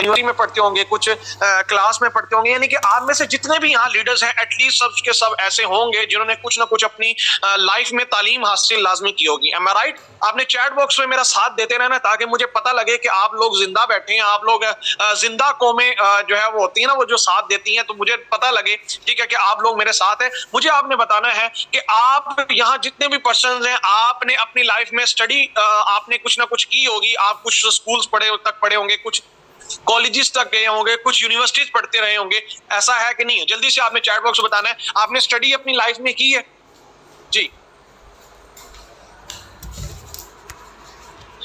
University में पढ़ते होंगे, कुछ क्लास में पढ़ते होंगे, यानी कि आप में से जितने भी यहाँ लीडर्स हैं एटलीस्ट सब के सब ऐसे होंगे जिन्होंने कुछ ना कुछ अपनी लाइफ में तालीम हासिल लाजमी की होगी। एम आई राइट? आपने चैट बॉक्स में मेरा साथ देते रहना ताकि मुझे पता लगे कि आप लोग जिंदा बैठे हैं, आप लोग जिंदा कौमें जो है वो होती है ना, वो जो साथ देती हैं, तो मुझे पता लगे, ठीक है, कि आप लोग मेरे साथ हैं। मुझे आपने बताना है कि आप यहाँ जितने भी पर्सन हैं, आपने अपनी लाइफ में स्टडी आपने कुछ ना कुछ की होगी, आप कुछ स्कूल्स तक पढ़े होंगे, कुछ कॉलेजेस तक गए होंगे, कुछ यूनिवर्सिटीज पढ़ते रहे होंगे, ऐसा है कि नहीं है? जल्दी से आपने चैट बॉक्स में बताना है, आपने स्टडी अपनी लाइफ में की है? जी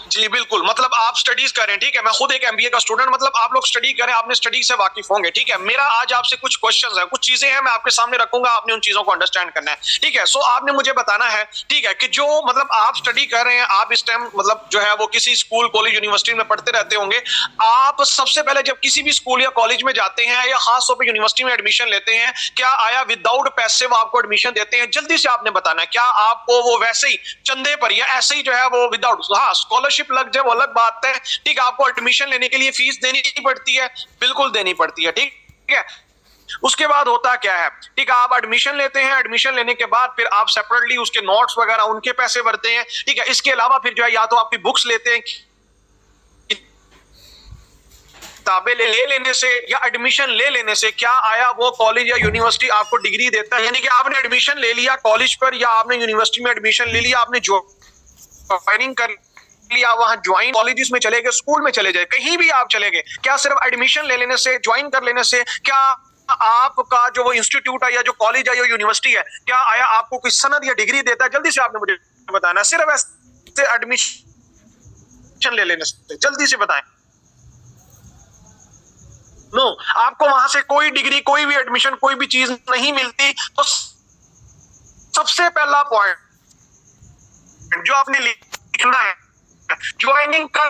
जी बिल्कुल, मतलब आप स्टडीज कर रहे हैं, ठीक है, मैं खुद एक एमबीए का स्टूडेंट, मतलब आप लोग स्टडी करें, आपने स्टडी से वाकिफ होंगे, ठीक है। मेरा आज आपसे कुछ क्वेश्चंस है, कुछ चीजें हैं, मैं आपके सामने रखूंगा, आपने उन चीजों को अंडरस्टैंड करना है, ठीक है। सो आपने मुझे बताना है, ठीक है, कि जो मतलब आप स्टडी कर रहे हैं, आप इस टाइम मतलब जो है वो किसी स्कूल कॉलेज यूनिवर्सिटी में पढ़ते रहते होंगे। आप सबसे पहले जब किसी भी स्कूल या कॉलेज में जाते हैं या खास तौर पर यूनिवर्सिटी में एडमिशन लेते हैं, क्या आया विदाउट पैसे वो आपको एडमिशन देते हैं? जल्दी से आपने बताना है, क्या आपको वो वैसे ही चंदे पर या ऐसे ही जो है वो विदाउट, हाँ स्कॉलरशिप लग जाए वो अलग बात है, ठीक है, आपको एडमिशन लेने के लिए फीस देनी पड़ती है, बिल्कुल देनी पड़ती है, ठीक है। उसके बाद होता क्या है, ठीक है, आप एडमिशन लेते हैं, एडमिशन लेने के बाद फिर आप सेपरेटली उसके नोट्स वगैरह उनके पैसे भरते हैं, ठीक है। इसके अलावा फिर जो है या तो आपकी बुक्स लेते हैं, किताबें ले लेने से या एडमिशन ले लेने से क्या आया वो कॉलेज या यूनिवर्सिटी आपको डिग्री देता है? यानी कि आपने एडमिशन ले लिया कॉलेज पर या आपने यूनिवर्सिटी में एडमिशन ले लिया, आपने ज्वाइनिंग कर लिया, वहां ज्वाइन कॉलेजेस में चले गए, स्कूल में चले जाए, कहीं भी आप चले गए, क्या सिर्फ एडमिशन ले लेने से, ज्वाइन कर लेने से क्या आपका जो वो इंस्टीट्यूट है या जो कॉलेज है या यूनिवर्सिटी है, क्या आया आपको कोई सनद या डिग्री देता है? जल्दी से आपने मुझे बताना, सिर्फ ऐसे एडमिशन ले लेने से, जल्दी से बताएं। नो, आपको वहां से कोई डिग्री, कोई भी एडमिशन, कोई भी चीज नहीं मिलती। तो सबसे पहला पॉइंट जो आपने लिखना है, ज्वाइनिंग कर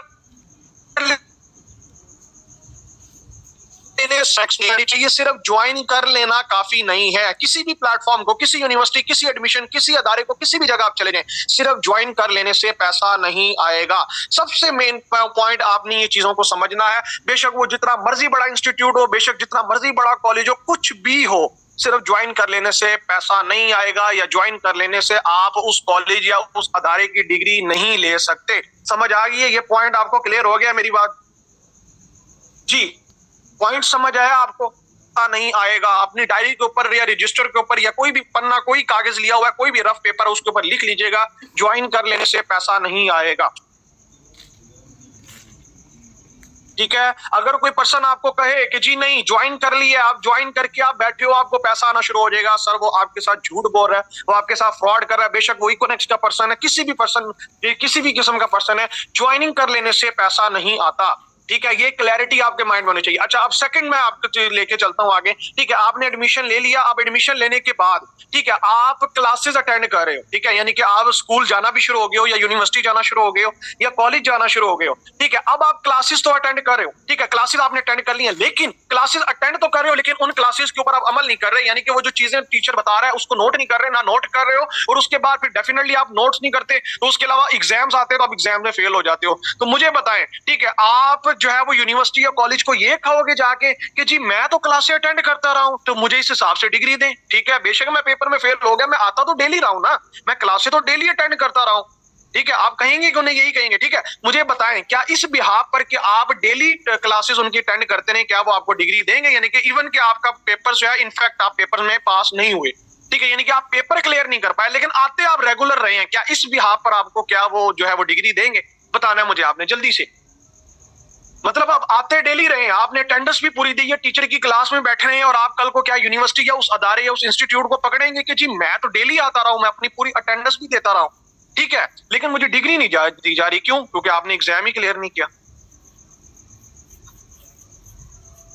लेने चाहिए, सिर्फ ज्वाइन कर लेना काफी नहीं है। किसी भी प्लेटफॉर्म को, किसी यूनिवर्सिटी, किसी एडमिशन, किसी अदारे को, किसी भी जगह आप चले जाएं, सिर्फ ज्वाइन कर लेने से पैसा नहीं आएगा। सबसे मेन पॉइंट आपने ये चीजों को समझना है। बेशक वो जितना मर्जी बड़ा इंस्टीट्यूट हो, बेशक जितना मर्जी बड़ा कॉलेज हो, कुछ भी हो, सिर्फ ज्वाइन कर लेने से पैसा नहीं आएगा, या ज्वाइन कर लेने से आप उस कॉलेज या उस अदारे की डिग्री नहीं ले सकते। समझ आ गई है? ये पॉइंट आपको क्लियर हो गया मेरी बात? जी, पॉइंट समझ आया आपको? नहीं आएगा, अपनी डायरी के ऊपर या रजिस्टर के ऊपर या कोई भी पन्ना, कोई कागज लिया हुआ है, कोई भी रफ पेपर, उसके ऊपर लिख लीजिएगा, ज्वाइन कर लेने से पैसा नहीं आएगा, ठीक है। अगर कोई पर्सन आपको कहे कि जी नहीं ज्वाइन कर लिया, आप ज्वाइन करके आप बैठे हो, आपको पैसा आना शुरू हो जाएगा, सर वो आपके साथ झूठ बोल रहा है, वो आपके साथ फ्रॉड कर रहा है। बेशक वो इकोनॉमिक्स का पर्सन है, किसी भी पर्सन, किसी भी किस्म का पर्सन है, ज्वाइनिंग कर लेने से पैसा नहीं आता, ठीक है। ये क्लैरिटी आपके माइंड में होनी चाहिए। अच्छा, अब सेकंड में आपको लेके चलता हूं आगे, ठीक है। आपने एडमिशन ले लिया, अब एडमिशन लेने के बाद, ठीक है, आप क्लासेस अटेंड कर रहे हो, ठीक है, यानी कि आप स्कूल जाना भी शुरू हो गए हो, या यूनिवर्सिटी जाना शुरू हो गए हो, या कॉलेज जाना शुरू हो गए हो, ठीक है। अब आप क्लासेस तो अटेंड कर रहे हो, ठीक है, क्लासेस आपने अटेंड कर ली है, लेकिन क्लासेस अटेंड तो कर रहे हो, लेकिन उन क्लासेस के ऊपर आप अमल नहीं कर रहे, यानी कि वो जो चीजें टीचर बता रहा है उसको नोट नहीं कर रहे, ना नोट कर रहे हो, और उसके बाद फिर डेफिनेटली आप नोट्स नहीं करते, तो उसके अलावा एग्जाम्स आते हैं तो आप एग्जाम में फेल हो जाते हो। तो मुझे बताएं, ठीक है, आप जो है वो यूनिवर्सिटी या कॉलेज को ये कहोगे जाके कि जी मैं तो क्लासे अटेंड करता रहा हूं, तो मुझे इस हिसाब से डिग्री दें, ठीक है। बेशक मैं पेपर में फेल हो गया, मैं आता तो डेली रहा हूं ना, मैं क्लासे तो डेली अटेंड करता रहा हूं, ठीक है। आप कहेंगे कि उन्हें यही कहेंगे, ठीक है। मुझे बताएं, क्या इस बिहाफ पर कि आप डेली क्लासेस उनकी अटेंड करते रहे, क्या वो आपको डिग्री देंगे? यानी कि इवन कि आपका पेपर जो है, इनफैक्ट आप पेपर में पास नहीं हुए, ठीक है, यानी कि आप पेपर क्लियर नहीं कर पाए, लेकिन आते आप रेगुलर रहे हैं, क्या इस बिहाफ पर आपको क्या वो जो है वो डिग्री देंगे? बताना है मुझे आपने जल्दी से। मतलब आप आते डेली रहे हैं, आपने अटेंडेंस भी पूरी दी है, टीचर की क्लास में बैठ रहे हैं, और आप कल को क्या यूनिवर्सिटी या उस अदारे या उस इंस्टीट्यूट को पकड़ेंगे कि जी मैं तो डेली आता रहा हूं, मैं अपनी पूरी अटेंडेंस भी देता रहा हूं, ठीक है, लेकिन मुझे डिग्री नहीं दी जा रही, क्यों? क्योंकि आपने एग्जाम ही क्लियर नहीं किया।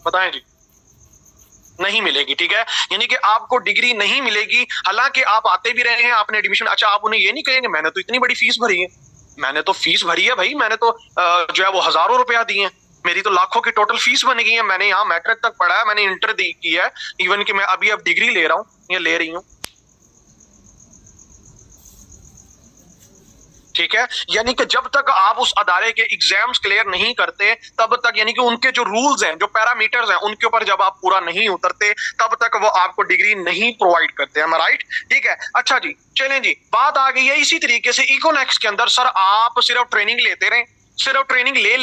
बताएं जी। नहीं मिलेगी, ठीक है, यानी कि आपको डिग्री नहीं मिलेगी, हालांकि आप आते भी रहे हैं, आपने एडमिशन, अच्छा आप उन्हें ये नहीं कहेंगे मैंने तो इतनी बड़ी फीस भरी है, मैंने तो फीस भरी है भाई, मैंने तो जो है वो हजारों रुपया दिए हैं, मेरी तो लाखों की टोटल फीस बन गई है, मैंने यहाँ मैट्रिक तक पढ़ा है, मैंने इंटर की है, इवन कि मैं अभी अब डिग्री ले रहा हूँ या ले रही हूँ। ठीक है, यानी कि जब तक आप उस अदारे के एग्जाम्स क्लियर नहीं करते तब तक, यानी कि उनके जो रूल्स हैं, जो पैरामीटर्स हैं, उनके ऊपर जब आप पूरा नहीं उतरते तब तक वो आपको डिग्री नहीं प्रोवाइड करते हैं। राइट, ठीक है। अच्छा जी, चलें जी, बात आ गई है इसी तरीके से इकोनेक्स के अंदर। सर आप सिर्फ ट्रेनिंग लेते रहे, सिर्फ ट्रेनिंग ले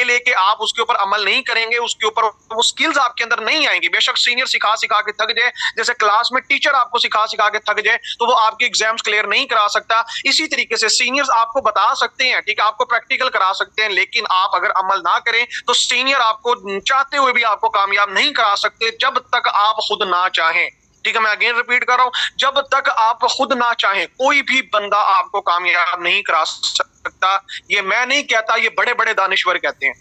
लेके आप उसके ऊपर अमल नहीं करेंगे, उसके ऊपर वो स्किल्स आपके अंदर नहीं आएंगी। बेशक सीनियर सिखा सिखा के थक जाए, जैसे क्लास में टीचर आपको सिखा सिखा के थक जाए तो वो आपके एग्जाम्स क्लियर नहीं करा सकता। इसी तरीके से सीनियर्स आपको बता सकते हैं, ठीक है, आपको प्रैक्टिकल करा सकते हैं, लेकिन आप अगर अमल ना करें तो सीनियर आपको चाहते हुए भी आपको कामयाब नहीं करा सकते जब तक आप खुद ना चाहें। ठीक है, मैं अगेन रिपीट कर रहा हूं, जब तक आप खुद ना चाहें कोई भी बंदा आपको कामयाब नहीं करा सकता। ये मैं नहीं कहता, ये बड़े बड़े दानिश्वर कहते हैं।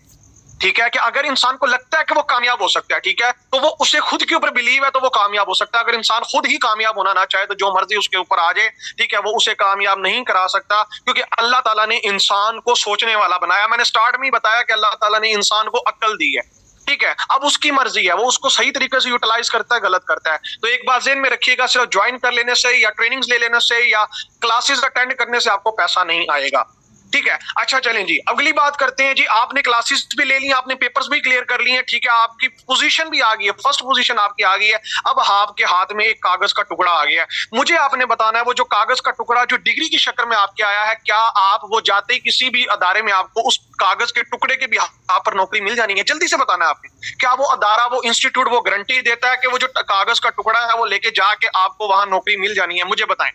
ठीक है, कि अगर इंसान को लगता है कि वो कामयाब हो सकता है, ठीक है, तो वो उसे खुद के ऊपर बिलीव है तो वो कामयाब हो सकता है। अगर इंसान खुद ही कामयाब होना ना चाहे तो जो मर्जी उसके ऊपर आ जाए, ठीक है, वो उसे कामयाब नहीं करा सकता, क्योंकि अल्लाह ताला ने इंसान को सोचने वाला बनाया। मैंने स्टार्ट में ही बताया कि अल्लाह ताला ने इंसान को अक्ल दी है, ठीक है, अब उसकी मर्जी है, वो उसको सही तरीके से यूटिलाइज करता है, गलत करता है। तो एक बात ज़हन में रखिएगा, सिर्फ ज्वाइन कर लेने से या ट्रेनिंग्स ले लेने से या क्लासेस अटेंड करने से आपको पैसा नहीं आएगा। ठीक है, अच्छा चलें जी, अगली बात करते हैं जी। आपने क्लासेस भी ले ली, आपने पेपर्स भी क्लियर कर लिए, ठीक है, आपकी पोजीशन भी आ गई है, फर्स्ट पोजीशन आपकी आ गई है। अब आपके हाथ में एक कागज का टुकड़ा आ गया है। मुझे आपने बताना है वो जो कागज का टुकड़ा जो डिग्री की शक्ल में आपके आया है, क्या आप वो जाते ही किसी भी अदारे में आपको उस कागज के टुकड़े के भी पर नौकरी मिल जानी है? जल्दी से बताना है आपने। क्या वो अदारा, वो इंस्टीट्यूट वो गारंटी देता है कि वो जो कागज का टुकड़ा है वो लेके जाके आपको वहां नौकरी मिल जानी है? मुझे बताएं,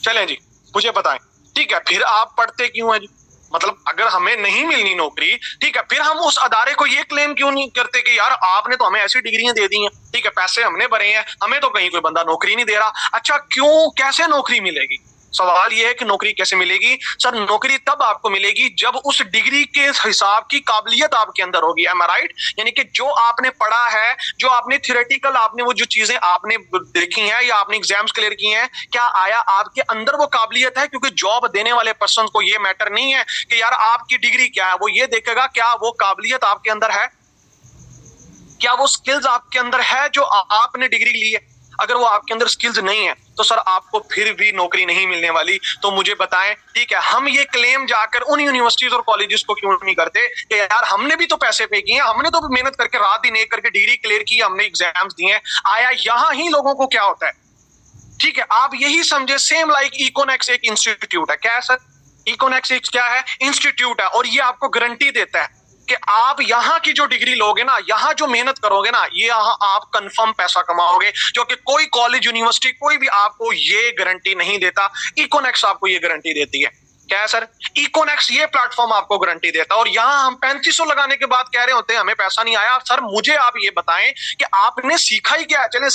चलें जी, मुझे बताएं। ठीक है, फिर आप पढ़ते क्यों हैं जी? मतलब अगर हमें नहीं मिलनी नौकरी, ठीक है, फिर हम उस अदारे को ये क्लेम क्यों नहीं करते कि यार आपने तो हमें ऐसी डिग्रियां दे दी हैं, ठीक है, पैसे हमने भरे हैं, हमें तो कहीं कोई बंदा नौकरी नहीं दे रहा। अच्छा क्यों, कैसे नौकरी मिलेगी? सवाल यह है कि नौकरी कैसे मिलेगी? सर नौकरी तब आपको मिलेगी जब उस डिग्री के हिसाब की काबिलियत आपके अंदर होगी। एम आई राइट? यानी कि जो आपने पढ़ा है, जो आपने थियोरेटिकल, आपने वो जो चीजें आपने देखी हैं या आपने एग्जाम्स क्लियर किए हैं, क्या आया आपके अंदर वो काबिलियत है? क्योंकि जॉब देने वाले पर्सन को ये मैटर नहीं है कि यार आपकी डिग्री क्या है, वो ये देखेगा क्या वो काबिलियत आपके अंदर है, क्या वो स्किल्स आपके अंदर है जो आपने डिग्री ली है। अगर वो आपके अंदर स्किल्स नहीं है तो सर आपको फिर भी नौकरी नहीं मिलने वाली। तो मुझे बताएं, ठीक है, हम ये क्लेम जाकर उन यूनिवर्सिटीज और कॉलेजेस को क्यों नहीं करते कि यार हमने भी तो पैसे पे किए, हमने तो मेहनत करके रात दिन एक करके डिग्री क्लियर की, हमने एग्जाम्स दिए। आया यहाँ ही लोगों को क्या होता है? ठीक है, आप यही समझे सेम लाइक इकोनेक्स एक इंस्टीट्यूट है। क्या है सर? इकोनेक्स एक क्या है? इंस्टीट्यूट है, और ये आपको गारंटी देता है कि आप यहाँ की जो डिग्री लोगे ना, यहाँ जो मेहनत करोगे ना, ये यहाँ आप कंफर्म पैसा कमाओगे, जो कि कोई कॉलेज यूनिवर्सिटी कोई भी आपको ये गारंटी नहीं देता। इकोनेक्स आपको ये गारंटी देती है। क्या है सर? इकोनेक्स ये प्लेटफॉर्म आपको गारंटी देता है। और यहाँ हम 3500 लगाने के बाद कह रहे होते हैं हमें पैसा नहीं आया। सर मुझे आप ये बताएं कि आपने सीखा ही क्या है? चले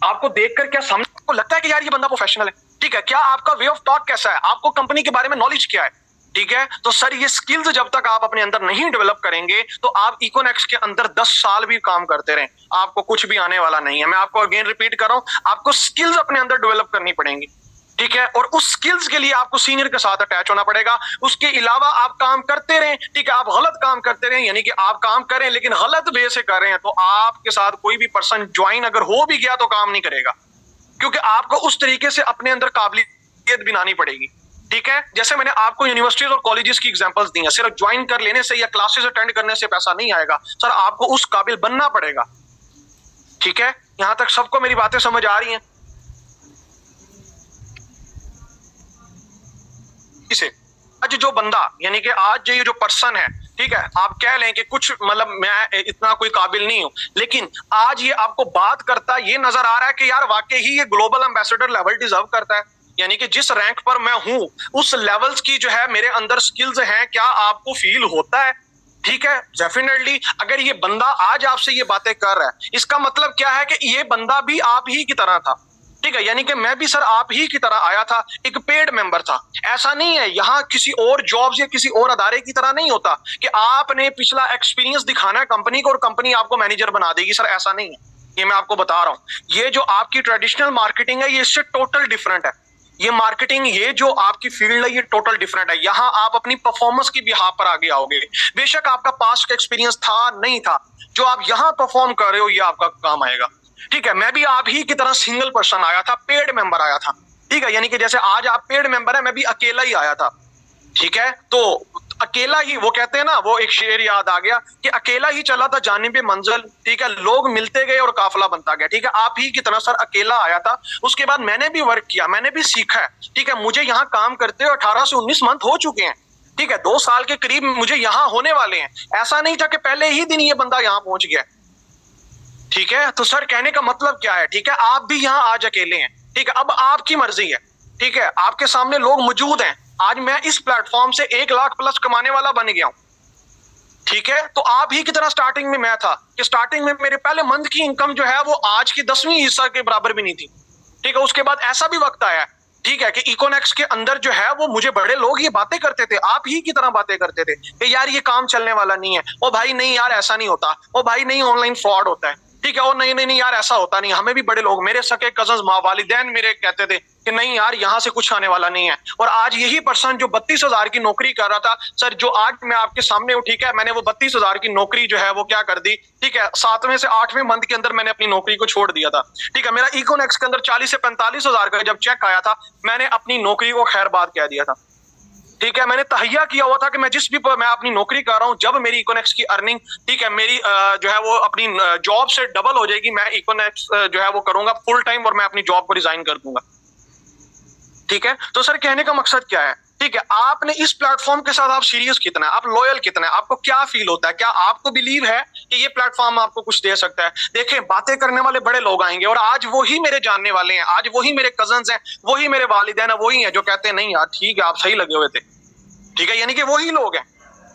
आपको देखकर क्या समझ को लगता है कि यार ये बंदा प्रोफेशनल है? ठीक है, क्या आपका वे ऑफ टॉक कैसा है? आपको कंपनी के बारे में नॉलेज क्या है? ठीक है, तो सर ये स्किल्स जब तक आप अपने अंदर नहीं डेवलप करेंगे तो आप इकोनेक्स के अंदर 10 साल भी काम करते रहें, आपको कुछ भी आने वाला नहीं है। मैं आपको अगेन रिपीट कर रहा हूं, आपको स्किल्स अपने अंदर डेवलप करनी पड़ेंगी। ठीक है, और उस स्किल्स के लिए आपको सीनियर के साथ अटैच होना पड़ेगा। उसके अलावा आप काम करते रहें, ठीक है, आप गलत काम करते रहें, यानी कि आप काम करें लेकिन गलत वे से कर रहे हैं, तो आपके साथ कोई भी पर्सन ज्वाइन अगर हो भी गया तो काम नहीं करेगा, क्योंकि आपको उस तरीके से अपने अंदर काबिलियत बनानी पड़ेगी। ठीक है, जैसे मैंने आपको यूनिवर्सिटीज और कॉलेजेस की एग्जांपल्स दी हैं, सिर्फ ज्वाइन कर लेने से या क्लासेस अटेंड करने से पैसा नहीं आएगा सर, आपको उस काबिल बनना पड़ेगा। ठीक है, यहां तक सबको मेरी बातें समझ आ रही हैं? इसे आज जो बंदा, यानी कि आज ये जो पर्सन है, ठीक है, आप कह लें कि कुछ मतलब मैं इतना कोई काबिल नहीं हूं, लेकिन आज ये आपको बात करता ये नजर आ रहा है कि यार वाकई ही ये ग्लोबल एम्बेसडर लेवल डिजर्व करता है, यानी कि जिस रैंक पर मैं हूं उस लेवल्स की जो है मेरे अंदर स्किल्स हैं। क्या आपको फील होता है? ठीक है, डेफिनेटली अगर ये बंदा आज आपसे ये बातें कर रहा है, इसका मतलब क्या है कि ये बंदा भी आप ही की तरह था। ठीक है, यानी कि मैं भी सर आप ही की तरह आया था, एक पेड मेंबर था। ऐसा नहीं है, यहाँ किसी और जॉब्स या किसी और अदारे की तरह नहीं होता कि आपने पिछला एक्सपीरियंस दिखाना है कंपनी को और कंपनी आपको मैनेजर बना देगी। सर ऐसा नहीं है, ये मैं आपको बता रहा हूँ। ये जो आपकी ट्रेडिशनल मार्केटिंग है ये इससे टोटल डिफरेंट है। ये मार्केटिंग, ये जो आपकी फील्ड है ये टोटल डिफरेंट है। यहाँ आप अपनी परफॉर्मेंस की बिहाफ पर आगे आओगे। बेशक आपका पास्ट का एक्सपीरियंस था नहीं था, जो आप यहाँ परफॉर्म कर रहे हो ये आपका काम आएगा। ठीक है, मैं भी आप ही की तरह सिंगल पर्सन आया था, पेड मेंबर आया था। ठीक है, यानी कि जैसे आज आप पेड मेंबर है, मैं भी अकेला ही आया था। ठीक है, तो अकेला ही, वो कहते हैं ना, वो एक शेर याद आ गया कि अकेला ही चला था जानिबे मंजिल। ठीक है, लोग मिलते गए और काफिला बनता गया। ठीक है, आप ही की तरह सर अकेला आया था। उसके बाद मैंने भी वर्क किया, मैंने भी सीखा है। ठीक है, मुझे यहाँ काम करते हुए 18 से 19 मंथ हो चुके हैं। ठीक है, 2 साल के करीब मुझे यहाँ होने वाले हैं। ऐसा नहीं था कि पहले ही दिन ये बंदा यहाँ पहुंच गया। ठीक है, तो सर कहने का मतलब क्या है? ठीक है, आप भी यहाँ आज अकेले हैं। ठीक है, अब आपकी मर्जी है। ठीक है, आपके सामने लोग मौजूद हैं। आज मैं इस प्लेटफॉर्म से 1 लाख प्लस कमाने वाला बन गया हूं। ठीक है, तो आप ही की तरह स्टार्टिंग में मैं था कि स्टार्टिंग में मेरे पहले मंथ की इनकम जो है वो आज की 10वीं हिस्सा के बराबर भी नहीं थी। ठीक है, उसके बाद ऐसा भी वक्त आया, ठीक है, कि इकोनेक्स के अंदर जो है वो मुझे बड़े लोग ये बातें करते थे, आप ही की तरह बातें करते थे कि यार ये काम चलने वाला नहीं है। ओ भाई नहीं यार, ऐसा नहीं होता। ओ भाई नहीं, ऑनलाइन फ्रॉड होता है। ठीक है, ओ नहीं नहीं नहीं यार, ऐसा होता नहीं। हमें भी बड़े लोग, मेरे सके कजन्स, वालिदैन मेरे कहते थे कि नहीं यार, यहाँ से कुछ आने वाला नहीं है। और आज यही पर्सन जो 32,000 की नौकरी कर रहा था सर, जो आज मैं आपके सामने हूँ, ठीक है, मैंने वो 32,000 की नौकरी जो है वो क्या कर दी। ठीक है, 7वें से 8वें मंथ के अंदर मैंने अपनी नौकरी को छोड़ दिया था। ठीक है, मेरा इकोनेक्स के अंदर 40 से 45,000 का जब चेक आया था, मैंने अपनी नौकरी को खैर बात कह दिया था। ठीक है, मैंने तहिया किया हुआ था कि मैं जिस भी मैं अपनी नौकरी कर रहा हूं, जब मेरी इकोनेक्स की अर्निंग, ठीक है, मेरी जो है वो अपनी जॉब से डबल हो जाएगी, मैं इकोनेक्स जो है वो करूंगा फुल टाइम और मैं अपनी जॉब को रिजाइन कर दूंगा। ठीक है, तो सर कहने का मकसद क्या है? ठीक है, आपने इस प्लेटफॉर्म के साथ आप सीरियस कितना है, आप लॉयल कितना है, आपको क्या फील होता है? क्या आपको बिलीव है कि ये प्लेटफॉर्म आपको कुछ दे सकता है? देखें, बातें करने वाले बड़े लोग आएंगे और आज वही मेरे जानने वाले हैं, आज वही मेरे कजन्स हैं, वही मेरे वालिदैन है, वही है जो कहते हैं नहीं यार ठीक है, आप सही लगे हुए थे। ठीक है, यानी कि वही लोग हैं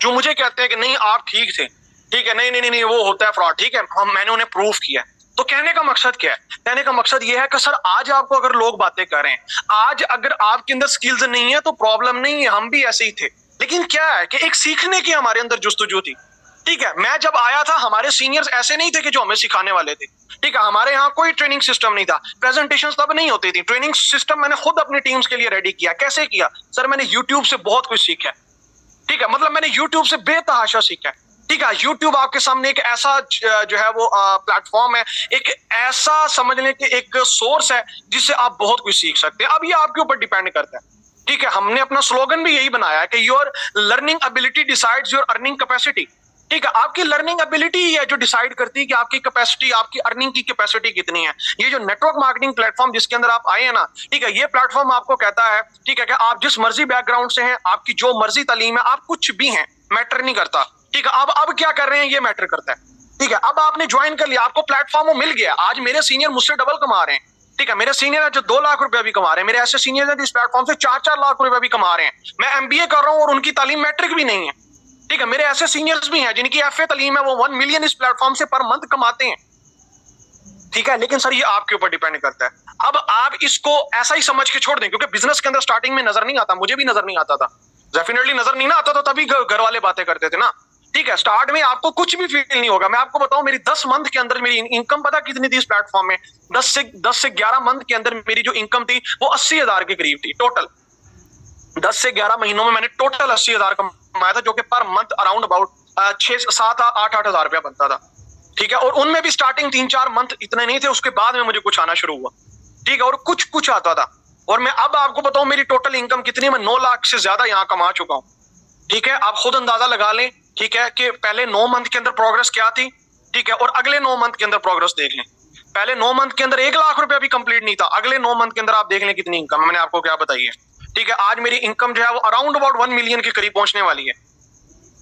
जो मुझे कहते हैं कि नहीं आप ठीक थे। ठीक है, नहीं नहीं नहीं वो होता है फ्रॉड। ठीक है, मैंने उन्हें प्रूफ किया। तो कहने का मकसद क्या है? कहने का मकसद ये है कि सर आज आपको अगर लोग बातें कर रहे हैं, आज अगर आपके अंदर स्किल्स नहीं है तो प्रॉब्लम नहीं है, हम भी ऐसे ही थे। लेकिन क्या है कि एक सीखने की हमारे अंदर जुस्तजू थी। ठीक है, मैं जब आया था हमारे सीनियर्स ऐसे नहीं थे कि जो हमें सिखाने वाले थे। ठीक है, हमारे यहाँ कोई ट्रेनिंग सिस्टम नहीं था, प्रेजेंटेशन तब नहीं होती थी। ट्रेनिंग सिस्टम मैंने खुद अपनी टीम्स के लिए रेडी किया। कैसे किया सर? मैंने यूट्यूब से बहुत कुछ सीखा। ठीक है, मतलब मैंने यूट्यूब से बेतहाशा सीखा है। ठीक है, यूट्यूब आपके सामने एक ऐसा जो है वो प्लेटफॉर्म है, एक ऐसा समझ लें कि एक सोर्स है जिससे आप बहुत कुछ सीख सकते हैं। अब ये आपके ऊपर डिपेंड करता है। ठीक है, हमने अपना स्लोगन भी यही बनाया है कि your learning ability decides your earning capacity. ठीक है, आपकी लर्निंग एबिलिटी ही है जो डिसाइड करती है कि आपकी कैपेसिटी, आपकी अर्निंग की कैपेसिटी कितनी है। ये जो नेटवर्क मार्केटिंग प्लेटफॉर्म जिसके अंदर आप आए हैं ना, ठीक है, ये प्लेटफॉर्म आपको कहता है, ठीक है, कि आप जिस मर्जी बैकग्राउंड से हैं, आपकी जो मर्जी तालीम है, आप कुछ भी हैं, मैटर नहीं करता। ठीक है, अब क्या कर रहे हैं ये मैटर करता है। ठीक है, अब आपने ज्वाइन कर लिया, आपको प्लेटफॉर्म मिल गया। आज मेरे सीनियर मुझसे डबल कमा रहे हैं। ठीक है, मेरे सीनियर है जो 2 लाख रुपया भी कमा रहे हैं, मेरे ऐसे सीनियर है जो इस प्लेटफॉर्म से 4-4 लाख रुपया भी कमा रहे हैं। मैं एमबीए कर रहा हूं और उनकी तालीम मैट्रिक भी नहीं है। ठीक है, मेरे ऐसे सीनियर्स भी हैं जिनकी एफए तालीम है, वो 1 मिलियन इस प्लेटफॉर्म से पर मंथ कमाते हैं। ठीक है, लेकिन सर ये आपके ऊपर डिपेंड करता है। अब आप इसको ऐसा ही समझ के छोड़ दें, क्योंकि बिजनेस के अंदर स्टार्टिंग में नजर नहीं आता, मुझे भी नजर नहीं आता था, डेफिनेटली नजर नहीं ना आता तो तभी घर वाले बातें करते थे ना। ठीक है, स्टार्ट में आपको कुछ भी फील नहीं होगा। मैं आपको बताऊं, मेरी 10 मंथ के अंदर मेरी इनकम पता कितनी थी इस प्लेटफॉर्म में? 10 से 11 मंथ के अंदर मेरी जो इनकम थी वो 80,000 के करीब थी टोटल। 10 से 11 महीनों में मैंने टोटल 80,000 कमाया था, जो कि पर मंथ अराउंड अबाउट 6-7-8 हजार रुपया बनता था। ठीक है, और उनमें भी स्टार्टिंग 3-4 मंथ इतने नहीं थे, उसके बाद में मुझे कुछ आना शुरू हुआ। ठीक है, और कुछ आता था। और मैं अब आपको बताऊं मेरी टोटल इनकम कितनी, मैं 9 लाख से ज्यादा यहाँ कमा चुका हूँ। ठीक है, आप खुद अंदाजा लगा लें, ठीक है, कि पहले 9 मंथ के अंदर प्रोग्रेस क्या थी। ठीक है, और अगले 9 मंथ के अंदर प्रोग्रेस देख लें। पहले 9 मंथ के अंदर 1 लाख रुपया भी कंप्लीट नहीं था, अगले 9 मंथ के अंदर आप देख लें कितनी इनकम है। मैंने आपको क्या बताई है? ठीक है, आज मेरी इनकम जो है वो अराउंड अबाउट 1 मिलियन के करीब पहुंचने वाली है।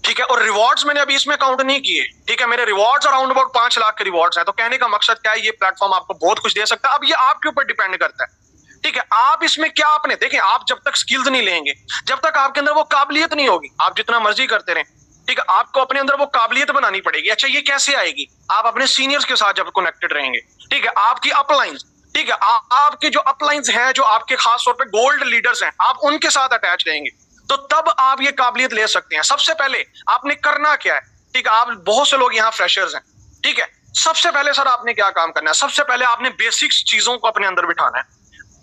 ठीक है, और रिवॉर्ड्स मैंने अभी इसमें काउंट नहीं किए। ठीक है, मेरे रिवॉर्ड्स अराउंड अबाउट 5 लाख के रिवॉर्ड्स हैं। तो कहने का मकसद क्या है, ये प्लेटफॉर्म आपको बहुत कुछ दे सकता है। अब ये आपके ऊपर डिपेंड करता है। ठीक है, आप इसमें क्या अपने देखें, आप जब तक स्किल्स नहीं लेंगे, जब तक आपके अंदर वो काबिलियत नहीं होगी, आप जितना मर्जी करते रहें। ठीक है, आपको अपने अंदर वो काबिलियत बनानी पड़ेगी। अच्छा, ये कैसे आएगी? आप अपने सीनियर्स के साथ जब कनेक्टेड रहेंगे। ठीक है, आपकी अपलाइंस, ठीक है, आपके जो अपलाइंस हैं, जो आपके खास तौर पे गोल्ड लीडर्स हैं, आप उनके साथ अटैच रहेंगे, तो तब आप ये काबिलियत ले सकते हैं। सबसे पहले आपने करना क्या है? ठीक है, आप बहुत से लोग यहाँ फ्रेशर्स हैं। ठीक है, सबसे पहले सर आपने क्या काम करना है? सबसे पहले आपने बेसिक्स चीजों को अपने अंदर बिठाना है,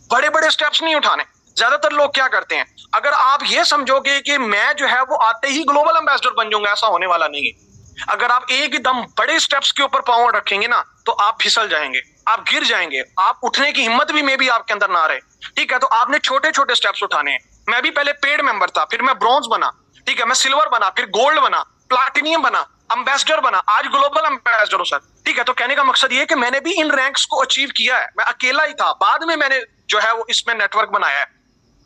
बड़े बड़े स्टेप्स नहीं उठाने। ज्यादातर लोग क्या करते हैं, अगर आप ये समझोगे कि मैं जो है वो आते ही ग्लोबल एम्बेसडर बन जाऊंगा, ऐसा होने वाला नहीं है। अगर आप एक दम बड़े स्टेप्स के ऊपर पाँव रखेंगे ना, तो आप फिसल जाएंगे, आप गिर जाएंगे, आप उठने की हिम्मत भी मे भी आपके अंदर ना रहे। ठीक है, तो आपने छोटे छोटे स्टेप्स उठाने हैं। मैं भी पहले पेड मेंबर था, फिर मैं ब्रॉन्ज बना, ठीक है, मैं सिल्वर बना, फिर गोल्ड बना, प्लाटिनियम बना, एम्बेसडर बना, आज ग्लोबल एम्बेसडर हूं सर। ठीक है, तो कहने का मकसद ये है कि मैंने भी इन रैंक्स को अचीव किया है। मैं अकेला ही था, बाद में मैंने जो है वो इसमें नेटवर्क बनाया है।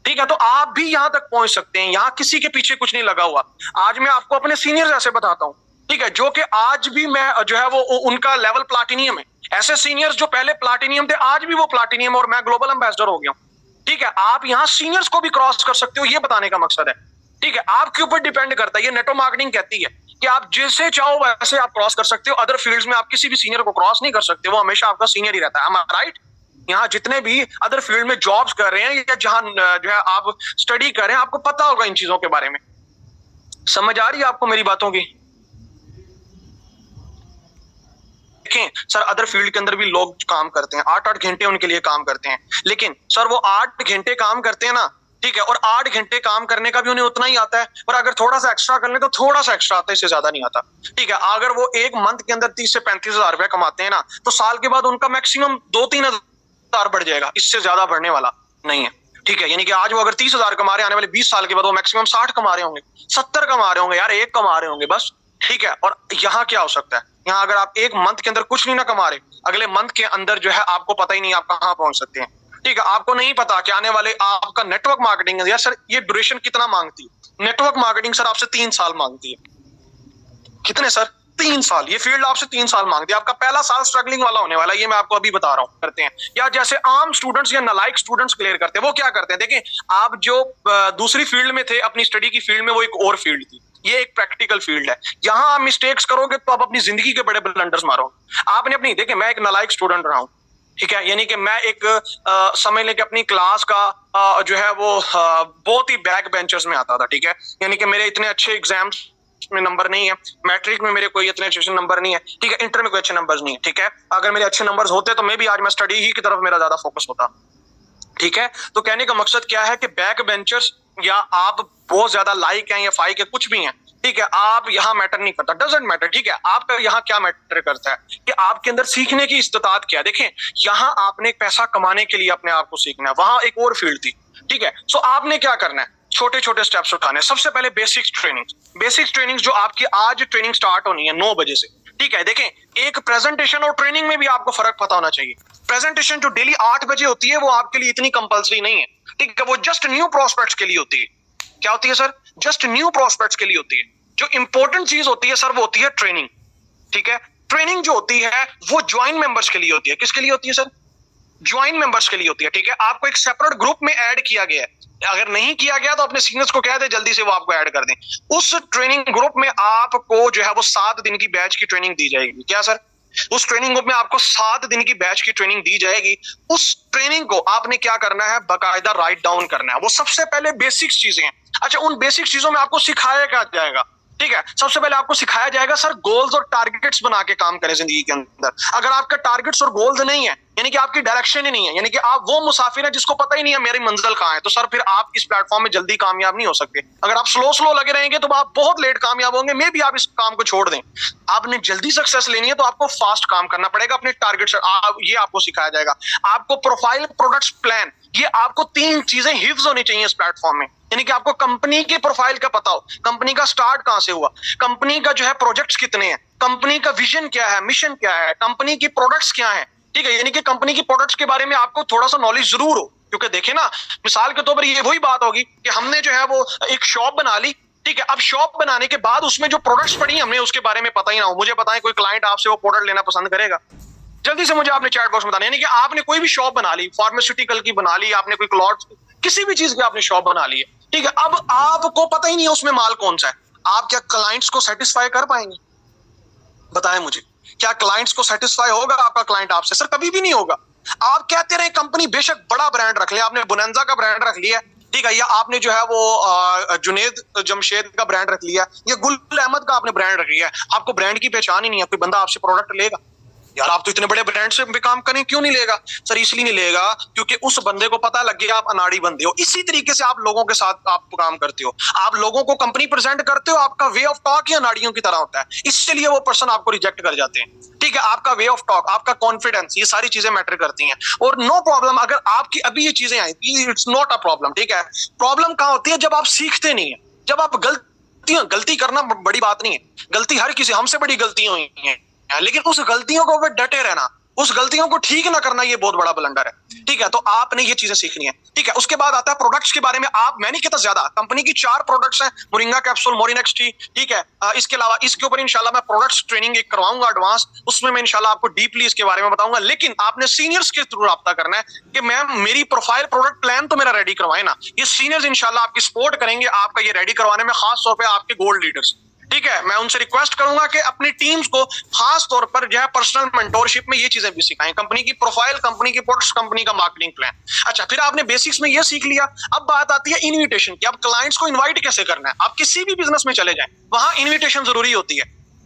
ठीक है, तो आप भी यहां तक पहुंच सकते हैं, यहां किसी के पीछे कुछ नहीं लगा हुआ। आज मैं आपको अपने सीनियर जैसे बताता हूं, ठीक है, जो कि आज भी मैं जो है वो उनका लेवल प्लाटिनियम है। ऐसे सीनियर्स जो पहले प्लाटिनियम थे, आज भी वो प्लाटिनियम और मैं ग्लोबल एम्बेसडर हो गया हूं। ठीक है, आप यहां सीनियर्स को भी क्रॉस कर सकते हो, ये बताने का मकसद है। ठीक है, आपके ऊपर डिपेंड करता है। ये नेटवर्क मार्केटिंग कहती है कि आप जैसे चाहो वैसे आप क्रॉस कर सकते हो। अदर फील्ड्स में आप किसी भी सीनियर को क्रॉस नहीं कर सकते, वो हमेशा आपका सीनियर ही रहता है। राइट? यहाँ जितने भी अदर फील्ड में जॉब्स कर रहे हैं या जहां जो है आप स्टडी कर रहे हैं, आपको पता होगा इन चीजों के बारे में। समझ आ रही है आपको मेरी बातों की? देखें सर, अदर फील्ड के अंदर भी लोग काम करते हैं, 8-8 घंटे उनके लिए काम करते हैं, लेकिन सर वो 8 घंटे काम करते हैं ना, ठीक है, और 8 घंटे काम करने का भी उन्हें उतना ही आता है, पर अगर थोड़ा सा एक्स्ट्रा कर ले तो थोड़ा सा एक्स्ट्रा आता है, इससे ज्यादा नहीं आता। ठीक है, अगर वो एक मंथ के अंदर 30 से 35 हजार रुपया कमाते हैं ना, तो साल के बाद उनका मैक्सिमम 2-3 हजार बढ़ जाएगा, इससे ज्यादा बढ़ने वाला नहीं है। ठीक है, यानी कि आज वो अगर 30 हजार कमा रहे हैं, आने वाले 20 साल के बाद वो मैक्सिमम 60 कमा रहे होंगे, 70 कमा रहे होंगे, यार 1 कमा रहे होंगे बस। ठीक है, और यहाँ क्या हो सकता है, यहाँ अगर आप एक मंथ के अंदर कुछ नहीं ना कमा रहे, अगले मंथ के अंदर जो है आपको पता ही नहीं आप कहाँ पहुंच सकते हैं। ठीक है, आपको नहीं पता कि आने वाले आपका नेटवर्क मार्केटिंग है, यार सर ये ड्यूरेशन कितना मांगती है नेटवर्क मार्केटिंग? सर आपसे 3 साल मांगती है। कितने सर? 3 साल। ये फील्ड आपसे 3 साल मांगती है। आपका पहला साल स्ट्रगलिंग वाला होने वाला है, ये मैं आपको अभी बता रहा हूँ। करते हैं या जैसे आम स्टूडेंट्स या नालायक स्टूडेंट्स क्लियर करते हैं, वो क्या करते हैं? देखिए, आप जो दूसरी फील्ड में थे, अपनी स्टडी की फील्ड में, वो एक और फील्ड थी, ये एक प्रैक्टिकल फील्ड है। यहां आप मिस्टेक्स करोगे तो आप अपनी जिंदगी के बड़े ब्लंडर्स मारो। आपने अपनी, देखिए मैं एक नालायक स्टूडेंट रहा हूं, ठीक है, यानी कि मैं एक समझ लें कि अपनी क्लास का जो है वो बहुत ही बैक बेंचर्स में आता था। ठीक है, यानी कि मेरे इतने अच्छे एग्जाम्स में नंबर नहीं है, मैट्रिक में मेरे कोई इतने अच्छे नंबर नहीं है, ठीक है, इंटर में कोई अच्छे नंबर्स नहीं है। ठीक है, अगर मेरे अच्छे नंबर्स होते तो मे भी आज मैं स्टडी ही की तरफ मेरा ज्यादा फोकस होता। ठीक है, तो कहने का मकसद क्या है कि बैक बेंचर्स या आप बहुत ज्यादा लाइक हैं या फाइक है, कुछ भी हैं, ठीक है, आप यहाँ मैटर नहीं करता, डजंट मैटर। ठीक है, आपका यहाँ क्या मैटर करता है कि आपके अंदर सीखने की इस्तेताद क्या है। देखें, यहाँ आपने पैसा कमाने के लिए अपने आप को सीखना है, वहां एक और फील्ड थी। ठीक है, सो आपने क्या करना है? छोटे छोटे स्टेप्स उठाने। सबसे पहले बेसिक्स ट्रेनिंग जो आपकी आज ट्रेनिंग स्टार्ट होनी है 9 बजे से। ठीक है, देखें, एक प्रेजेंटेशन और ट्रेनिंग में भी आपको फर्क पता होना चाहिए। प्रेजेंटेशन जो डेली 8 बजे होती है, वो आपके लिए इतनी कंपल्सरी नहीं है। ठीक है, वो जस्ट न्यू प्रोस्पेक्ट्स के लिए होती है। क्या होती है सर? जस्ट न्यू प्रोस्पेक्ट्स के लिए होती है। जो इंपॉर्टेंट चीज होती है सर, वो होती है ट्रेनिंग। ठीक है, ट्रेनिंग जो होती है वो ज्वाइन मेंबर्स के लिए होती है। किसके लिए होती है सर? ज्वाइन मेंबर्स के लिए होती है। ठीक है, आपको एक सेपरेट ग्रुप में ऐड किया गया है, अगर नहीं किया गया तो अपने सीनियर्स को कह दे जल्दी से वो आपको ऐड कर दें। उस ट्रेनिंग ग्रुप में आपको जो है वो 7 दिन की बैच की ट्रेनिंग दी जाएगी। क्या सर? उस ट्रेनिंग ग्रुप में आपको 7 दिन की बैच की ट्रेनिंग दी जाएगी। उस ट्रेनिंग को आपने क्या करना है? बाकायदा राइट डाउन करना है। वो सबसे पहले बेसिक्स चीजें हैं। अच्छा, उन बेसिक चीजों में आपको सिखाया क्या जाएगा? ठीक है, सबसे पहले आपको सिखाया जाएगा सर, गोल्स और टारगेट्स बना के काम करें जिंदगी के अंदर। अगर आपका टारगेट्स और गोल्स नहीं है, यानी कि आपकी डायरेक्शन ही नहीं है, यानी कि आप वो मुसाफिर है जिसको पता ही नहीं है मेरी मंजिल कहाँ है, तो सर फिर आप इस प्लेटफॉर्म में जल्दी कामयाब नहीं हो सकते। अगर आप स्लो लगे रहेंगे तो आप बहुत लेट कामयाब होंगे, मे भी आप इस काम को छोड़ दें। आपने जल्दी सक्सेस लेनी है तो आपको फास्ट काम करना पड़ेगा। अपने टारगेट्स ये आपको सिखाया जाएगा। आपको प्रोफाइल, प्रोडक्ट्स, प्लान, ये आपको 3 चीजें हिफ्ज होनी चाहिए इस प्लेटफॉर्म में। यानी कि आपको कंपनी के प्रोफाइल का पता हो, कंपनी का स्टार्ट कहां से हुआ, कंपनी का जो है प्रोजेक्ट्स कितने हैं, कंपनी का विजन क्या है, मिशन क्या है, कंपनी की प्रोडक्ट्स क्या है। ठीक है, यानी कि कंपनी की प्रोडक्ट्स के बारे में आपको थोड़ा सा नॉलेज जरूर हो, क्योंकि देखे ना, मिसाल के तौर पर ये वही बात होगी कि हमने जो है वो एक शॉप बना ली। ठीक है, अब शॉप बनाने के बाद उसमें जो प्रोडक्ट्स पड़ी हमने उसके बारे में पता ही ना हो। मुझे बताएं, कोई क्लाइंट आपसे वो प्रोडक्ट लेना पसंद करेगा? जल्दी से मुझे आपने चैट बॉक्स में बताना। यानी कि आपने कोई भी शॉप बना ली, फार्मास्यूटिकल की बना ली, आपने कोई क्लॉथ, किसी भी चीज की आपने शॉप बना ली है। ठीक है, अब आपको पता ही नहीं है उसमें माल कौन सा है। आप क्या क्लाइंट्स को सेटिस्फाई कर पाएंगे? बताएं मुझे, क्या क्लाइंट्स को सेटिस्फाई होगा आपका क्लाइंट आपसे? सर कभी भी नहीं होगा। आप कहते रहे कंपनी बेशक बड़ा ब्रांड रख लिया, आपने बोनांजा का ब्रांड रख लिया, ठीक है, या आपने जो है वो जुनेद जमशेद का ब्रांड रख लिया, या गुल अहमद का आपने ब्रांड रख लिया, आपको ब्रांड की पहचान ही नहीं है, कोई बंदा आपसे प्रोडक्ट लेगा? यार आप तो इतने बड़े ब्रांड से भी काम करें, क्यों नहीं लेगा? सर इसलिए नहीं लेगा क्योंकि उस बंदे को पता लग गया आप अनाड़ी बंदे हो। इसी तरीके से आप लोगों के साथ आप काम करते हो, आप लोगों को कंपनी प्रेजेंट करते हो, आपका वे ऑफ टॉक ही अनाड़ियों की तरह होता है, इसलिए वो पर्सन आपको रिजेक्ट कर जाते हैं। ठीक है, आपका वे ऑफ टॉक, आपका कॉन्फिडेंस, ये सारी चीजें मैटर करती हैं। और नो प्रॉब्लम, अगर आपकी अभी ये चीजें आई, इट्स नॉट अ प्रॉब्लम, ठीक है। प्रॉब्लम कहाँ होती है? जब आप सीखते नहीं है, जब आप गलती करना बड़ी बात नहीं है, गलती हर किसी, हमसे बड़ी गलतियां हुई हैं, लेकिन उस गलतियों को डटे रहना, उस गलतियों को ठीक ना करना, ये बहुत बड़ा ब्लंडर है, ठीक है। तो आपने ये चीजें सीखनी है, ठीक है। उसके बाद आता है प्रोडक्ट्स के बारे में। मैं नहीं कहता ज्यादा, कंपनी की 4 प्रोडक्ट्स हैं, मोरिंगा कैप्सूल, मोरिनेक्स टी, ठीक है। इसके अलावा इसके ऊपर इंशाल्लाह मैं प्रोडक्ट्स ट्रेनिंग एक करवाऊंगा एडवांस, उसमें मैं इंशाल्लाह आपको डीपली इसके बारे में बताऊंगा। लेकिन आपने सीनियर्स के थ्रू रब्ता करना है कि मैम मेरी प्रोफाइल प्रोडक्ट प्लान तो मेरा रेडी करवाए ना। ये सीनियर्स इंशाल्लाह आपकी सपोर्ट करेंगे आपका ये रेडी करवाने में, खास तौर पर आपके गोल्ड लीडर्स, ठीक है। मैं उनसे रिक्वेस्ट करूंगा कि अपनी टीम्स को खास तौर पर जो है पर्सनल मेंटोरशिप में ये चीजें भी सिखाएं, कंपनी की प्रोफाइल, कंपनी की प्रोडक्ट्स, कंपनी का मार्केटिंग प्लान। अच्छा, फिर आपने बेसिक्स में ये सीख लिया। अब बात आती है इनविटेशन की। अब क्लाइंट्स को इनवाइट कैसे करना है। आप किसी भी बिजनेस में चले जाएं, वहां इन्विटेशन जरूरी होती है,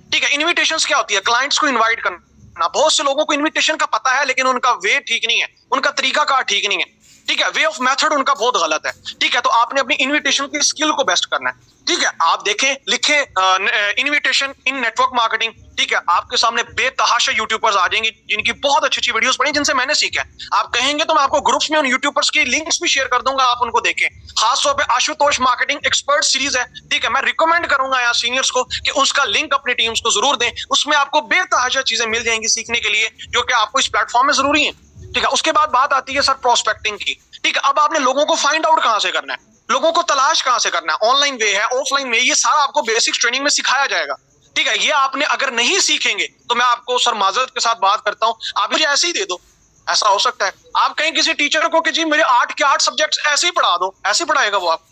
ठीक है। इन्विटेशंस क्या होती है? क्लाइंट्स को इन्वाइट करना। बहुत से लोगों को इन्विटेशन का पता है, लेकिन उनका वे ठीक नहीं है, उनका तरीका का ठीक नहीं है, ठीक है। वे ऑफ मेथड उनका बहुत गलत है, ठीक है। तो आपने अपनी इन्विटेशन की स्किल को बेस्ट करना है, ठीक है। आप देखें, लिखें इन्विटेशन इन नेटवर्क मार्केटिंग, ठीक है। आपके सामने बेतहाशा यूट्यूबर्स आ जाएंगे जिनकी बहुत अच्छी अच्छी वीडियोस पड़ी, जिनसे मैंने सीखा है। आप कहेंगे तो मैं आपको ग्रुप्स में उन यूट्यूबर्स की लिंक्स भी शेयर कर दूंगा, आप उनको देखें। खास तौर पे आशुतोष मार्केटिंग एक्सपर्ट सीरीज है, ठीक है। मैं रिकमेंड करूंगा यहाँ सीनियर्स को कि उसका लिंक अपनी टीम्स को जरूर दें। उसमें आपको बेतहाशा चीजें मिल जाएंगी सीखने के लिए, जो कि आपको इस प्लेटफॉर्म में जरूरी है, ठीक है। उसके बाद बात आती है सर प्रोस्पेक्टिंग की, ठीक है। अब आपने लोगों को फाइंड आउट कहां से करना है, लोगों को तलाश कहां से करना है, ऑनलाइन वे है, ऑफलाइन वे, ये सारा आपको बेसिक्स ट्रेनिंग में सिखाया जाएगा, ठीक है। ये आपने अगर नहीं सीखेंगे तो मैं आपको सर माजरत के साथ बात करता हूं, आप मुझे ऐसे ही दे दो, ऐसा हो सकता है। आप कहें किसी टीचर को कि जी मेरे 8 के 8 सब्जेक्ट्स ऐसे ही पढ़ा दो, ऐसे पढ़ाएगा वो? आप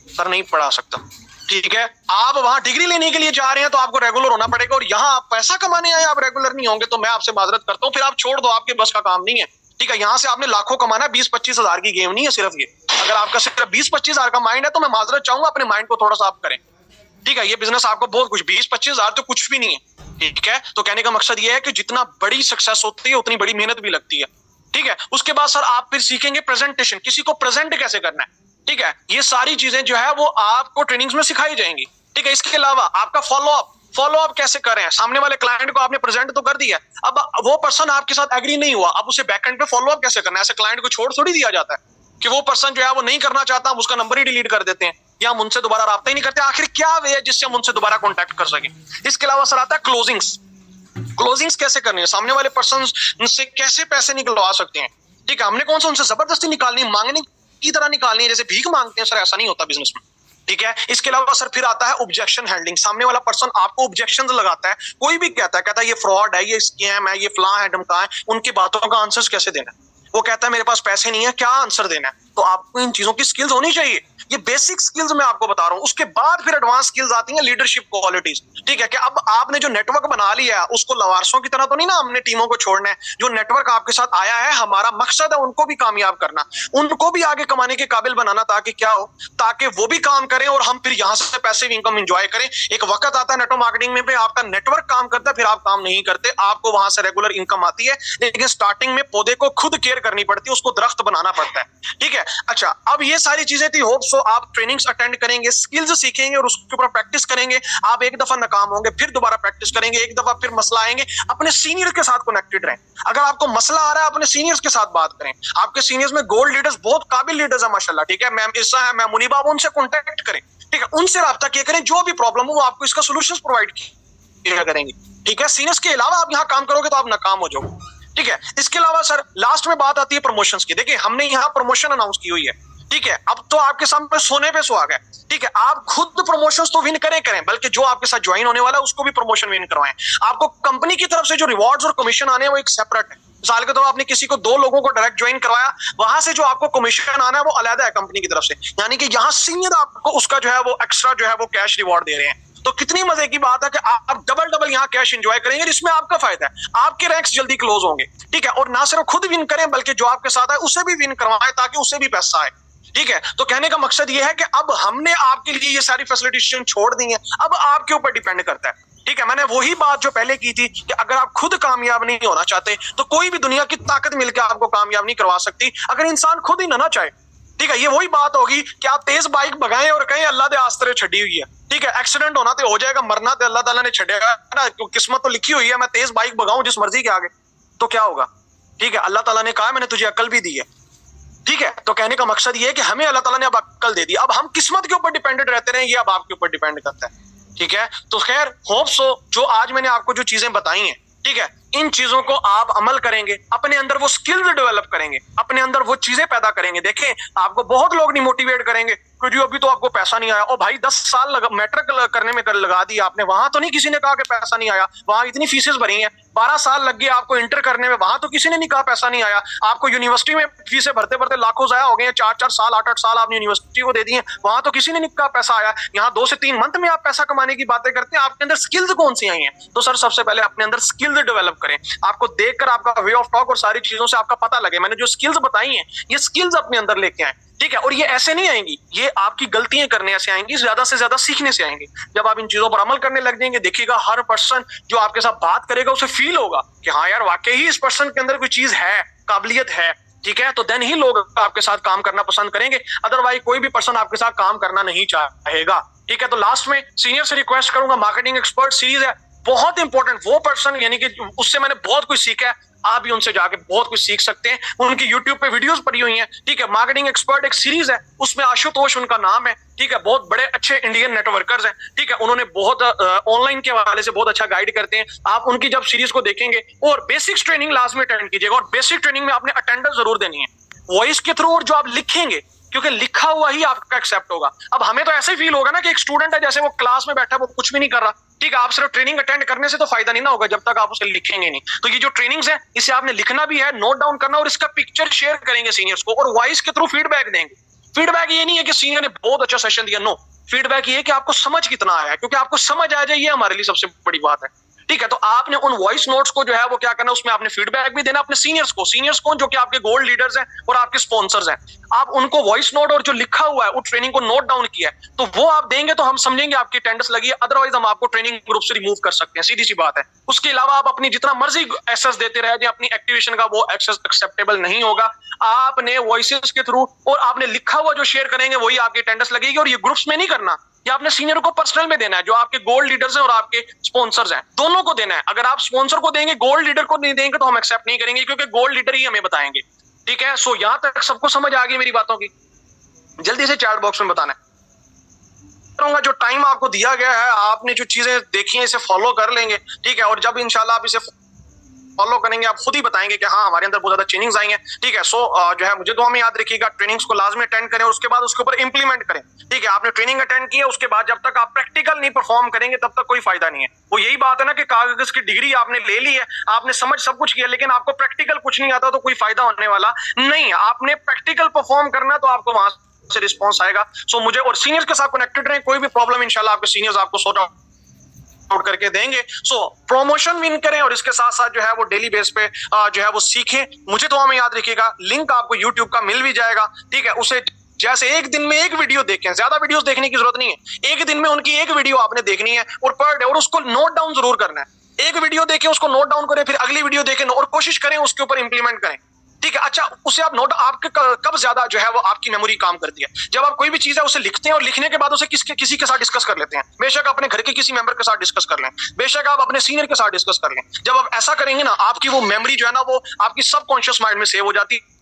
सर नहीं पढ़ा सकता, ठीक है। आप वहां डिग्री लेने के लिए जा रहे हैं तो आपको रेगुलर होना पड़ेगा, और यहाँ आप पैसा कमाने आए, आप रेगुलर नहीं होंगे तो मैं आपसे माजरत करता हूँ, फिर आप छोड़ दो, आपके बस का काम नहीं है, ठीक है। यहाँ से आपने लाखों कमाना है, 20-25 हजार की गेम नहीं है सिर्फ ये। अगर आपका सिर्फ 20-25 हजार का माइंड है तो मैं माजरत चाहूंगा, अपने माइंड को थोड़ा सा आप करें, ठीक है। ये बिजनेस आपको बहुत कुछ, 20-25 हजार तो कुछ भी नहीं है, ठीक है। तो कहने का मकसद ये है कि जितना बड़ी सक्सेस होती है उतनी बड़ी मेहनत भी लगती है, ठीक है। उसके बाद सर आप फिर सीखेंगे प्रेजेंटेशन, किसी को प्रेजेंट कैसे करना है, ठीक है। ये सारी चीजें जो है वो आपको ट्रेनिंग्स में सिखाई जाएंगी, ठीक है। इसके अलावा आपका फॉलो अप कैसे करें, सामने वाले क्लाइंट को आपने प्रेजेंट तो कर दिया, अब वो पर्सन आपके साथ एग्री नहीं हुआ, अब उसे बैकएंड पे फॉलो अप कैसे करना है। ऐसे क्लाइंट को छोड़ थोड़ी दिया जाता है कि वो पर्सन जो है वो नहीं करना चाहता, हम उसका नंबर ही डिलीट कर देते हैं या हम उनसे दोबारा राब्ता ही नहीं करते। आखिर क्या वे है जिससे हम उनसे दोबारा कॉन्टैक्ट कर सके। इसके अलावा सर आता है क्लोजिंग्स कैसे करनी है, सामने वाले पर्सन से कैसे पैसे निकलवा सकते हैं, ठीक है। हमने कौन सा उनसे जबरदस्ती निकालनी, मांगने की तरह निकालनी है, जैसे भीख मांगते हैं सर, ऐसा नहीं होता बिजनेस में, ठीक है। इसके अलावा सर फिर आता है ऑब्जेक्शन हैंडलिंग। सामने वाला पर्सन आपको ऑब्जेक्शंस लगाता है, कोई भी कहता है ये फ्रॉड है, ये स्कैम है, ये फलां है, ढमका है, उनकी बातों का आंसर्स कैसे देना है। वो कहता है मेरे पास पैसे नहीं है, क्या आंसर देना है। तो आपको इन चीजों की स्किल्स होनी चाहिए, ये बेसिक स्किल्स मैं आपको बता रहा हूं। उसके बाद फिर एडवांस स्किल्स आती हैं, लीडरशिप क्वालिटीज, ठीक है। कि अब आपने जो नेटवर्क बना लिया है उसको लवारसों की तरह तो नहीं ना हमने टीमों को छोड़ना है। जो नेटवर्क आपके साथ आया है, हमारा मकसद है उनको भी कामयाब करना, उनको भी आगे कमाने के काबिल बनाना, ताकि क्या हो, ताकि वो भी काम करें और हम फिर यहां से पैसिव इनकम एंजॉय करें। एक वक्त आता है नेटवर्क मार्केटिंग में, आपका नेटवर्क काम करता है, फिर आप काम नहीं करते, आपको वहां से रेगुलर इनकम आती है, लेकिन स्टार्टिंग में पौधे को खुद केयर करनी पड़ती है, उसको दरख्त बनाना पड़ता है, ठीक है। अच्छा, अब ये सारी चीजें थी। होप सो आप ट्रेनिंग्स अटेंड करेंगे, स्किल्स सीखेंगे और उसके ऊपर प्रैक्टिस करेंगे। आप एक दफा नाकाम होंगे, फिर दोबारा प्रैक्टिस करेंगे, एक दफा फिर मसला आएंगे, अपने सीनियर के साथ कनेक्टेड रहें। अगर आपको मसला आ रहा है, अपने सीनियर्स के साथ बात करें। आपके सीनियर्स में गोल्ड लीडर्स, बहुत काबिल लीडर्स है माशाल्लाह, ठीक है। मैम ईसा है, मैम मुनीबा, उनसे कॉन्टेक्ट करें, ठीक है। उनसे राब्ता किया करें, जो भी प्रॉब्लम हो वो आपको इसका सोल्यूशन प्रोवाइड किया करेंगे, ठीक है। सीनियर्स के अलावा आप यहाँ काम करोगे तो आप नाकाम हो जाओगे, ठीक है। इसके अलावा सर लास्ट में बात आती है प्रमोशंस की। देखिए हमने यहाँ प्रमोशन अनाउंस की हुई है, ठीक है। अब तो आपके सामने सोने पे सुहाग है, ठीक है। आप खुद प्रमोशंस तो विन करें, बल्कि जो आपके साथ ज्वाइन होने वाला है उसको भी प्रमोशन विन करवाएं। आपको कंपनी की तरफ से जो रिवॉर्ड्स और कमीशन आने हैं वो एक सेपरेट है। मिसाल के तौर पर आपने किसी को 2 लोगों को डायरेक्ट ज्वाइन करवाया, वहां से जो आपको कमीशन आना है वो अलग है कंपनी की तरफ से, यानी कि यहाँ सीनियर आपको उसका जो है वो एक्स्ट्रा जो है वो कैश रिवॉर्ड दे रहे हैं। तो कितनी मजे की बात है कि आप डबल यहाँ कैश एंजॉय करेंगे, इसमें आपका फायदा है, आपके रैंक्स जल्दी क्लोज होंगे, ठीक है। और ना सिर्फ खुद विन करें बल्कि जो आपके साथ है उसे भी विन करवाएं, ताकि उसे भी पैसा आए, ठीक है। तो कहने का मकसद ये है कि अब हमने आपके लिए ये सारी फैसिलिटेशन छोड़ दी है, अब आपके ऊपर डिपेंड करता है, ठीक है। मैंने वही बात जो पहले की थी कि अगर आप खुद कामयाब नहीं होना चाहते तो कोई भी दुनिया की ताकत मिलकर आपको कामयाब नहीं करवा सकती, अगर इंसान खुद ही ना चाहे, ठीक है, ये वही बात होगी कि आप तेज बाइक भगाएं और कहें अल्लाह दे आस्ते छड़ी हुई है। ठीक है, एक्सीडेंट होना तो हो जाएगा, मरना तो अल्लाह ताला ने छड़ेगा ना, किस्मत तो लिखी हुई है, मैं तेज बाइक भगाऊं जिस मर्जी के आगे, तो क्या होगा? ठीक है, अल्लाह ताला ने कहा मैंने तुझे अकल भी दी है। ठीक है, तो कहने का मकसद ये है कि हमें अल्लाह ताला ने अब अक्ल दे दी, अब हम किस्मत के ऊपर डिपेंडेंट रहते रहे, ये अब आपके ऊपर डिपेंड करता है। ठीक है, तो खैर होप सो जो आज मैंने आपको जो चीजें बताई हैं, ठीक है, इन चीजों को आप अमल करेंगे, अपने अंदर वो स्किल्स डेवलप करेंगे, अपने अंदर वो चीजें पैदा करेंगे। देखें, आपको बहुत लोग नहीं मोटिवेट करेंगे कि जी अभी तो आपको पैसा नहीं आया। ओ भाई 10 साल मैट्रिक करने में लगा दी आपने, वहां तो नहीं किसी ने कहा कि पैसा नहीं आया, वहां इतनी फीसेस भरी हैं, 12 साल लग गए आपको इंटर करने में, वहां तो किसी ने नहीं कहा पैसा नहीं आया। आपको यूनिवर्सिटी में फीसें भरते भरते लाखों जाया हो गए हैं, 4-4 साल 8-8 साल आपने यूनिवर्सिटी को दे दिए, वहां तो किसी ने नहीं कहा पैसा आया। यहाँ 2 से 3 मंथ में आप पैसा कमाने की बातें करते हैं, आपके अंदर स्किल्स कौन सी आई हैं? तो सर सबसे पहले अपने अंदर स्किल्स डेवलप करें, आपको देखकर आपका वे ऑफ टॉक और सारी चीजों से आपका पता लगे, मैंने जो स्किल्स बताई हैं ये स्किल्स अपने अंदर लेके आए। ठीक है, और ये ऐसे नहीं आएंगी, ये आपकी गलतियां करने से आएंगी, ज्यादा से ज्यादा सीखने से आएंगी। जब आप इन चीजों पर अमल करने लग जाएंगे, देखिएगा हर पर्सन जो आपके साथ बात करेगा उसे फील होगा कि हाँ यार वाकई ही इस पर्सन के अंदर कोई चीज है, काबिलियत है। ठीक है, तो देन ही लोग आपके साथ काम करना पसंद करेंगे, अदरवाइज कोई भी पर्सन आपके साथ काम करना नहीं चाहेगा। ठीक है, तो लास्ट में सीनियर से रिक्वेस्ट करूंगा, मार्केटिंग एक्सपर्ट सीरीज है बहुत इंपॉर्टेंट, वो पर्सन यानी कि उससे मैंने बहुत कुछ सीखा है, आप भी उनसे जाके बहुत कुछ सीख सकते हैं, उनकी यूट्यूब पे वीडियोस पड़ी हुई हैं। ठीक है, मार्केटिंग एक्सपर्ट एक सीरीज है, उसमें आशुतोष उनका नाम है। ठीक है, बहुत बड़े अच्छे इंडियन नेटवर्कर्स हैं। ठीक है, उन्होंने बहुत ऑनलाइन के हवाले से बहुत अच्छा गाइड करते हैं। आप उनकी जब सीरीज को देखेंगे, और बेसिक्स ट्रेनिंग लास्ट में अटेंड कीजिएगा, और बेसिक ट्रेनिंग में आपने अटेंडेंस जरूर देनी है वॉइस के थ्रू, और जो आप लिखेंगे, क्योंकि लिखा हुआ ही आपका एक्सेप्ट होगा। अब हमें तो ऐसे फील होगा ना कि एक स्टूडेंट है, जैसे वो क्लास में बैठा है, वो कुछ भी नहीं कर रहा। ठीक है, आप सिर्फ ट्रेनिंग अटेंड करने से तो फायदा नहीं ना होगा जब तक आप उसे लिखेंगे नहीं। तो ये जो ट्रेनिंग्स है, इसे आपने लिखना भी है, नोट डाउन करना, और इसका पिक्चर शेयर करेंगे सीनियर्स को, और वॉइस के थ्रू फीडबैक देंगे। फीडबैक ये नहीं है कि सीनियर ने बहुत अच्छा सेशन दिया, नो, फीडबैक ये है कि आपको समझ कितना आया है, क्योंकि आपको समझ आ जाए ये हमारे लिए सबसे बड़ी बात है। ठीक है, तो आपने उन वॉइस नोट्स को जो है वो क्या करना, उसमें आपने फीडबैक भी देना अपने सीनियर्स को जो कि आपके गोल्ड लीडर्स हैं और आपके स्पॉन्सर्स हैं। आप उनको वॉइस नोट और जो लिखा हुआ है वो ट्रेनिंग को नोट डाउन किया है, तो वो आप देंगे तो हम समझेंगे आपकी अटेंडेंस लगी है, अदरवाइज हम आपको ट्रेनिंग ग्रुप से रिमूव कर सकते हैं, सीधी सी बात है। उसके अलावा आप अपनी जितना मर्जी एक्सेस देते रहे, अपनी एक्टिवेशन का वो एक्सेस एक्सेप्टेबल नहीं होगा। आपने वॉइसेस के थ्रू और आपने लिखा हुआ जो शेयर करेंगे वही आपकी अटेंडेंस लगेगी, और ये ग्रुप्स में नहीं करना, ये आपने सीनियर को पर्सनल में देना है, जो आपके गोल्ड लीडर्स हैं और आपके स्पॉन्सर्स हैं, दोनों को देना है। अगर आप स्पॉन्सर को देंगे, गोल्ड लीडर को नहीं देंगे, तो हम एक्सेप्ट नहीं करेंगे, क्योंकि गोल्ड लीडर ही हमें बताएंगे। ठीक है, सो यहां तक सबको समझ आ गई मेरी बातों की? जल्दी से चैट बॉक्स में बताना। जो टाइम आपको दिया गया है, आपने जो चीजें देखी हैं इसे फॉलो कर लेंगे। ठीक है, और जब इंशाल्लाह आप इसे फॉलो करेंगे, आप खुद ही बताएंगे कि हाँ हमारे अंदर बहुत ज्यादा चेंजेस आई हैं। ठीक है, सो जो है मुझे दुआ में याद रखिएगा, ट्रेनिंग्स को लाजमी अटेंड करें और उसके बाद उसके ऊपर इंप्लीमेंट करें। ठीक है, आपने ट्रेनिंग अटेंड की है, उसके बाद जब तक आप प्रैक्टिकल नहीं परफॉर्म करेंगे तब तक कोई फायदा नहीं है। वो यही बात है ना कि कागज की डिग्री आपने ले ली है, आपने समझ सब कुछ किया, लेकिन आपको प्रैक्टिकल कुछ नहीं आता, तो कोई फायदा होने वाला नहीं। आपने प्रैक्टिकल परफॉर्म करना, तो आपको वहां से रिस्पॉन्स आएगा। सो मुझे और सीनियर्स के साथ कनेक्टेड रहें, कोई भी प्रॉब्लम इंशाल्लाह आपके सीनियर्स आपको सॉर्ट आउट करके देंगे। सो प्रमोशन विन करें, और इसके साथ साथ जो है वो डेली बेस पे जो है वो सीखें। मुझे तो हमें याद रखिएगा, लिंक आपको यूट्यूब का मिल भी जाएगा। ठीक है, उसे जैसे एक दिन में एक वीडियो देखें, ज्यादा वीडियोस देखने की जरूरत नहीं है, एक दिन में उनकी एक वीडियो आपने देखनी है, और पर डे, और उसको नोट डाउन जरूर करना है। एक वीडियो देखें, उसको नोट डाउन करें, फिर अगली वीडियो देखें और कोशिश करें उसके ऊपर इंप्लीमेंट करें। ठीक है, अच्छा उसे आप नोट, आपके कब ज्यादा जो है वो आपकी मेमोरी काम करती है, जब आप कोई भी चीज है उसे लिखते हैं और लिखने के बाद उसे किसी के साथ डिस्कस कर लेते हैं। बेशक अपने घर के किसी मेंबर के साथ डिस्कस कर लें, बेशक आप अपने सीनियर के साथ डिस्कस कर लें। जब आप ऐसा करेंगे ना, आपकी वो मेमोरी जो है ना वो आपकी सबकॉन्शियस माइंड में सेव हो जाती है,